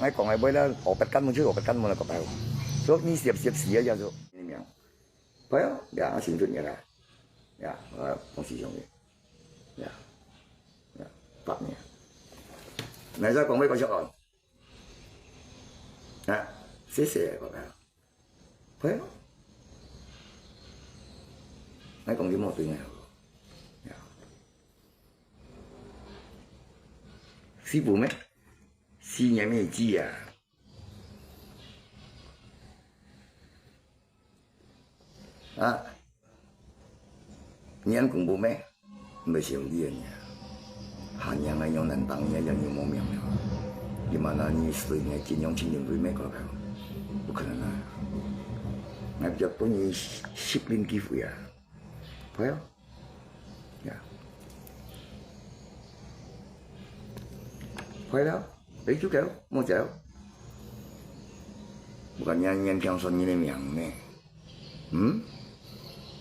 Ngay còn ngày bữa đó obat kan muncul obat kan mulai kepau. So ni siap-siap aja so ini yang. Well, ya sinutnya lah. Ya, fungsi yang ni. Ya, ya, paknya. Nãy giờ còn mấy con chọn. À, xế có phải. Well, nãy còn cái một từ này. Ya. Sư phụ mấy. Si nhà mấy chi à. À, nhân cùng bố mẹ mới hiểu đi nhỉ. Hàn yang anh yang tang yang yang mau miang miang. Gimana ni istri ni金融青年对美国来，不可能啊！那比较多你10年几乎呀，对啊，呀，会了，俾chú kéo, mau chịu. Bukannya nhân kang son như này miang nè,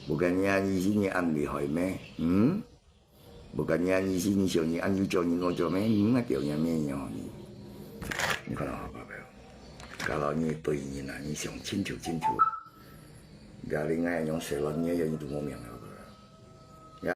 bukannya di sini ăn bị hỏi mẹ, bukannya di sini siêu ni ăn cho ni ngồi cho mẹ, nggak kiểu nhà mẹ nhỏ ni. Ni kalau apa bel? Kalau ni tu ini na ni siang cincu, garingan yang selonnya yang itu mau miang apa? Ya.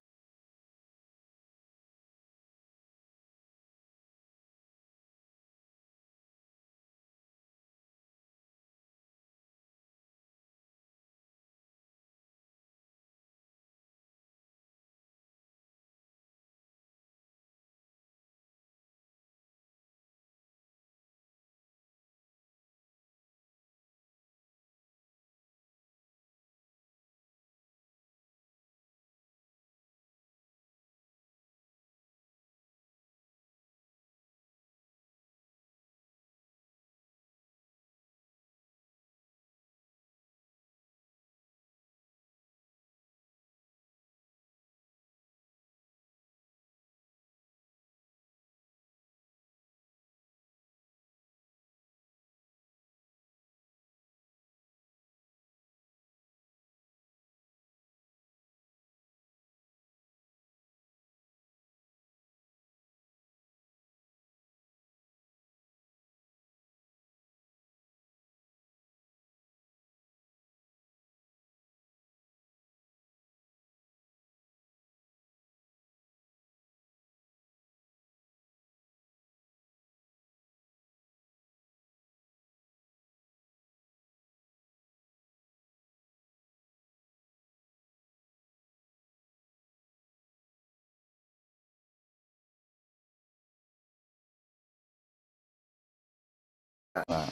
À,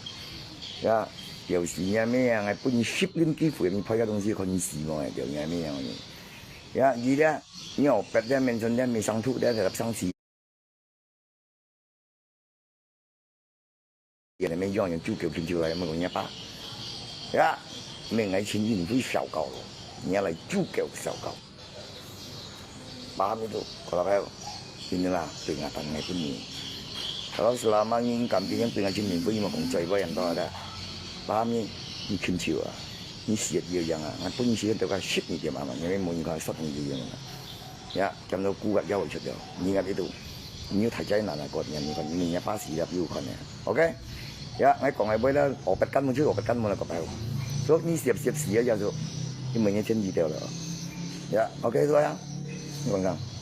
ya, 有時呀咩啊，係本身10年幾乎你拍個東西很死亡嘅，就呀咩樣嘅。呀，而咧，你學白咧，面前咧，未上土咧，就上市。人哋咩樣樣豬腳見住嚟，咁樣一把。呀，咩係錢已經燒夠咯，而家嚟豬腳燒夠。paham itu kalau kayak inilah peringatan ini. Kalau selama ini kambing yang pengajian minggu ini mau cari yang tahu ada, paham ni kecil ah, ni siat dia yang ah, pun ni siat tu kan shit ni dia mama, ni mau ni kan shot ni dia yang, ya, jam tu kuat jauh cakap, ni ingat itu, ni thayใจnana kot ni kan ni pasti dah view kan ya, okay, ya, ngay còn ngày bữa đó obat kan muncul obat kan mulai kepau, so ni siap aja so, ni punya janji dia lah, ya, okay tu ya, 刚刚。